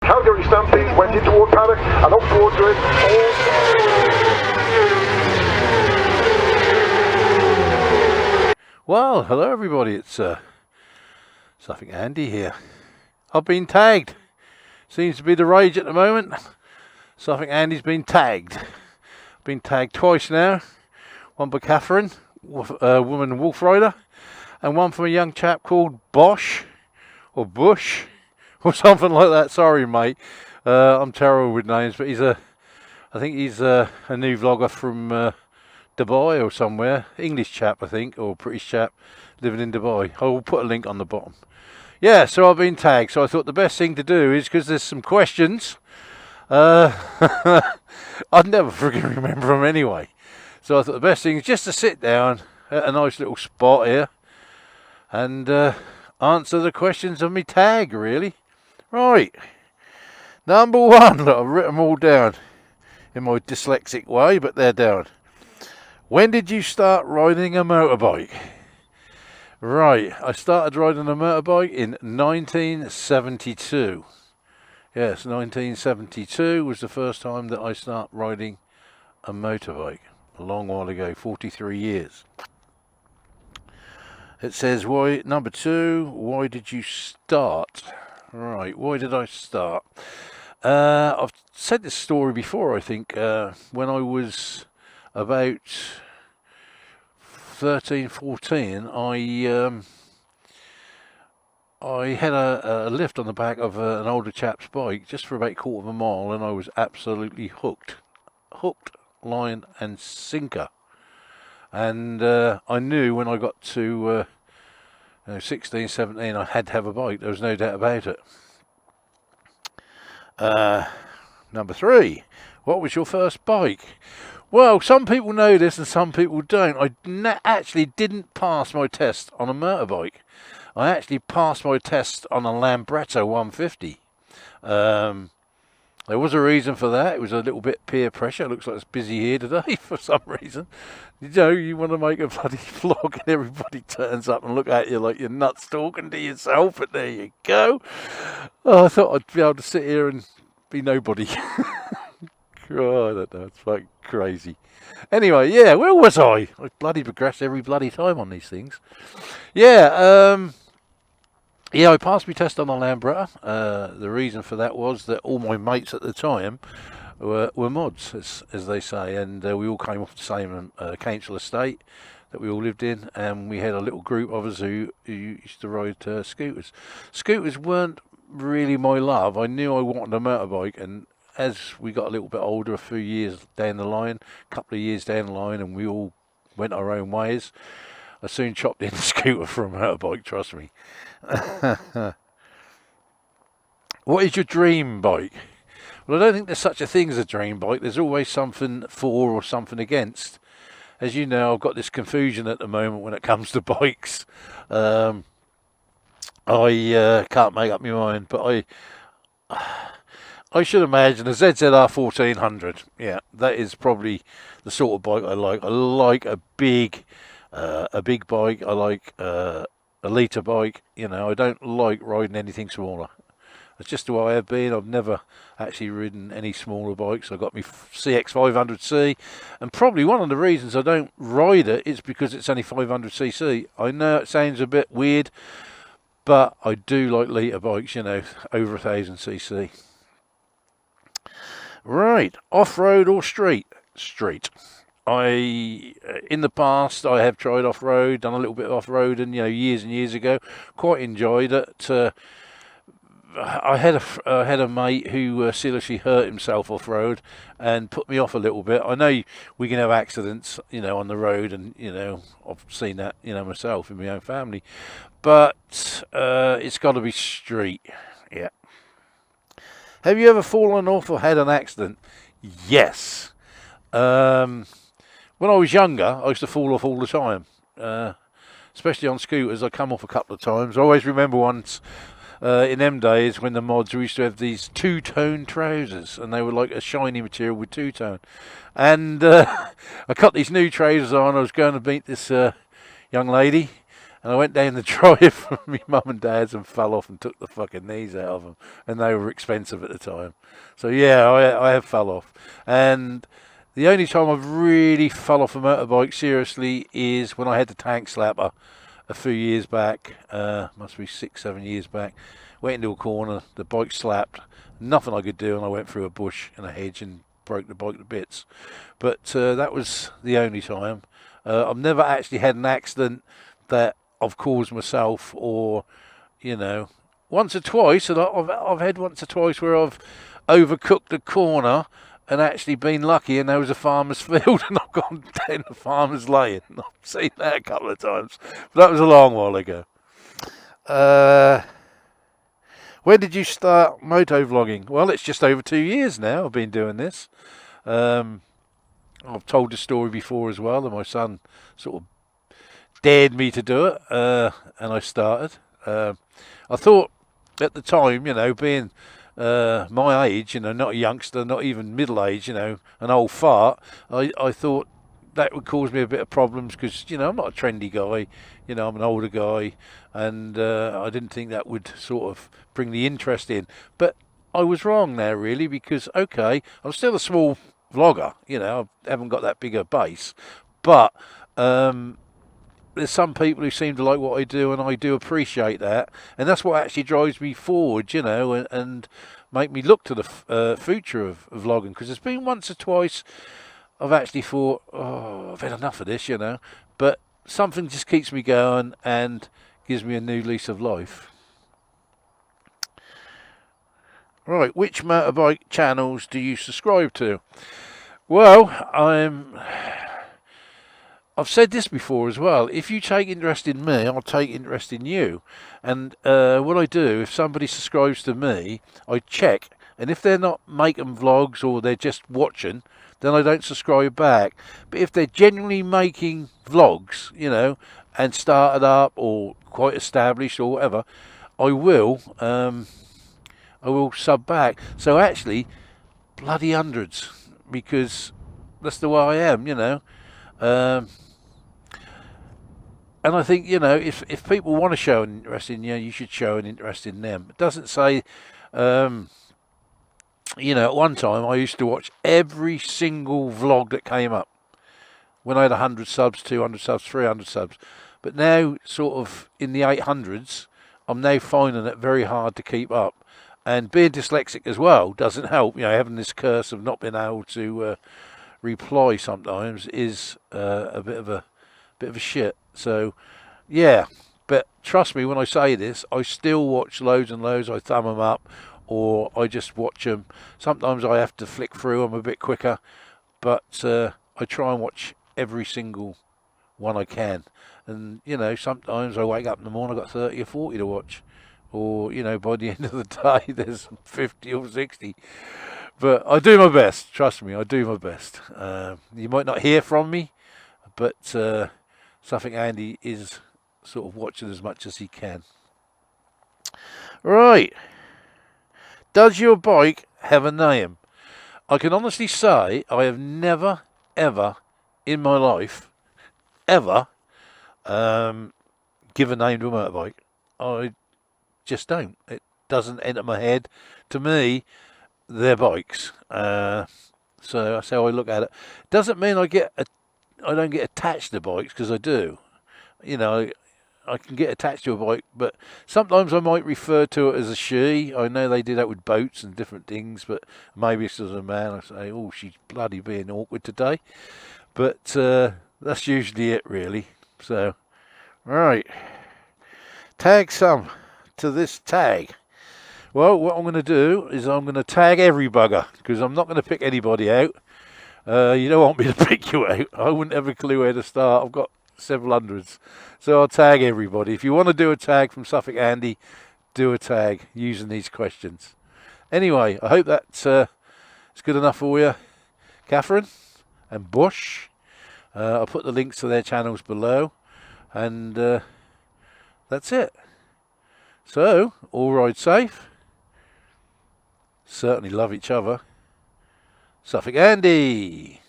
Calgary Stampede went into a paddock and up towards it. Well, hello everybody, it's Suffolk Andy here. I've been tagged. Seems to be the rage at the moment. Suffolk Andy's been tagged. Been tagged twice now. One by Catherine, woman wolf rider, and one from a young chap called Bosch, or Bush, or something like that. Sorry mate, I'm terrible with names, but I think he's a new vlogger from Dubai or somewhere. English chap, I think, or British chap living in Dubai. I will put a link on the bottom. Yeah, so I've been tagged, so I thought the best thing to do is, because there's some questions, I'd never friggin' remember them anyway. So I thought the best thing is just to sit down at a nice little spot here and answer the questions of me tag, really. Right, number one, look, I've written them all down in my dyslexic way, but they're down. When did you start riding a motorbike? Right, I started riding a motorbike in 1972. Yes, 1972 was the first time that I started riding a motorbike. A long while ago, 43 years. It says, why, number two, why did you start? Right, why did I start? I've said this story before, I think, when I was about 13, 14, I had a lift on the back of an older chap's bike just for about a quarter of a mile, and I was absolutely hooked, line and sinker. And I knew when I got to 16, 17, I had to have a bike. There was no doubt about it. Number three, what was your first bike? Well, some people know this and some people don't. I actually didn't pass my test on a motorbike. I actually passed my test on a Lambretta 150. There was a reason for that. It was a little bit peer pressure. It looks like it's busy here today for some reason. You know, you want to make a bloody vlog and everybody turns up and look at you like you're nuts talking to yourself, but there you go. Oh, I thought I'd be able to sit here and be nobody. Oh, I don't know, it's fucking crazy. Anyway, yeah, where was I? I bloody progress every bloody time on these things. Yeah, I passed my test on the Lambretta. The reason for that was that all my mates at the time were mods, as they say, and we all came off the same council estate that we all lived in, and we had a little group of us who used to ride scooters. Scooters weren't really my love. I knew I wanted a motorbike, and as we got a little bit older, a few years down the line, a couple of years down the line, and we all went our own ways, I soon chopped in a scooter for a motorbike, trust me. What is your dream bike? Well, I don't think there's such a thing as a dream bike. There's always something for or something against. As you know, I've got this confusion at the moment when it comes to bikes. I can't make up my mind, but I should imagine a ZZR 1400. Yeah, that is probably the sort of bike I like. I like a big bike. I like a litre bike. You know, I don't like riding anything smaller. That's just the way I've been. I've never actually ridden any smaller bikes. I got my CX500C, and probably one of the reasons I don't ride it is because it's only 500cc. I know it sounds a bit weird, but I do like litre bikes, you know, over 1000cc. Right, off-road or street? Street. In the past, I have tried off-road, done a little bit of off-road, and, you know, years and years ago, quite enjoyed it. I had a mate who seriously hurt himself off-road and put me off a little bit. I know we can have accidents, you know, on the road, and, you know, I've seen that, you know, myself in my own family, but it's got to be street. Yeah. Have you ever fallen off or had an accident? Yes. When I was younger, I used to fall off all the time, especially on scooters. I come off a couple of times. I always remember once in them days when the mods, we used to have these two-tone trousers, and they were like a shiny material with two-tone. And I got these new trousers on. I was going to meet this young lady, and I went down the drive from my mum and dad's and fell off and took the fucking knees out of them, and they were expensive at the time. So yeah, I have fell off, and the only time I've really fell off a motorbike seriously is when I had the tank slapper a few years back. Must be 6-7 years back. Went into a corner, the bike slapped, nothing I could do, and I went through a bush and a hedge and broke the bike to bits. But that was the only time. I've never actually had an accident that I've caused myself, or, you know, once or twice, and I've had once or twice where I've overcooked a corner and actually been lucky, and there was a farmer's field and I've gone down the farmer's lane. I've seen that a couple of times, but that was a long while ago. When did you start moto vlogging? Well, it's just over 2 years now I've been doing this. I've told the story before as well, that my son sort of dared me to do it, and I started. I thought at the time, you know, being my age, you know, not a youngster, not even middle age, you know, an old fart, I thought that would cause me a bit of problems because, you know, I'm not a trendy guy, you know, I'm an older guy, and I didn't think that would sort of bring the interest in. But I was wrong there, really, because, okay, I'm still a small vlogger, you know, I haven't got that big a base, but there's some people who seem to like what I do, and I do appreciate that, and that's what actually drives me forward, you know, and make me look to the future of vlogging, because there's been once or twice I've actually thought, oh, I've had enough of this, you know, but something just keeps me going and gives me a new lease of life. Right, which motorbike channels do you subscribe to? Well, I've said this before as well. If you take interest in me, I'll take interest in you. And what I do, if somebody subscribes to me, I check. And if they're not making vlogs or they're just watching, then I don't subscribe back. But if they're genuinely making vlogs, you know, and started up or quite established or whatever, I will sub back. So actually, bloody hundreds, because that's the way I am, you know. And I think, you know, if people want to show an interest in you, you should show an interest in them. It doesn't say, you know, at one time I used to watch every single vlog that came up when I had 100 subs, 200 subs, 300 subs. But now, sort of in the 800s, I'm now finding it very hard to keep up. And being dyslexic as well doesn't help. You know, having this curse of not being able to reply sometimes is a bit of a shit. So yeah, but trust me when I say this, I still watch loads and loads. I thumb them up, or I just watch them. Sometimes I have to flick through them a bit quicker, but I try and watch every single one I can. And you know, sometimes I wake up in the morning, I've got 30 or 40 to watch, or you know, by the end of the day there's 50 or 60. But I do my best, trust me, I do my best. You might not hear from me, but Suffolk Andy is sort of watching as much as he can. Right. Does your bike have a name? I can honestly say I have never, ever in my life, ever, give a name to a motorbike. I just don't. It doesn't enter my head. To me, they're bikes. So that's how I look at it. Doesn't mean I don't get attached to bikes, because I do. You know, I can get attached to a bike, but sometimes I might refer to it as a she. I know they do that with boats and different things, but maybe it's as a man, I say, oh, she's bloody being awkward today. But that's usually it, really. So, right. Tag some to this tag. Well, what I'm going to do is I'm going to tag every bugger, because I'm not going to pick anybody out. You don't want me to pick you out. I wouldn't have a clue where to start. I've got several hundreds. So I'll tag everybody. If you want to do a tag from Suffolk Andy, do a tag using these questions. Anyway, I hope that's it's good enough for you, Catherine and Bush. I'll put the links to their channels below. And that's it. So, all ride safe. Certainly love each other. Suffolk Andy.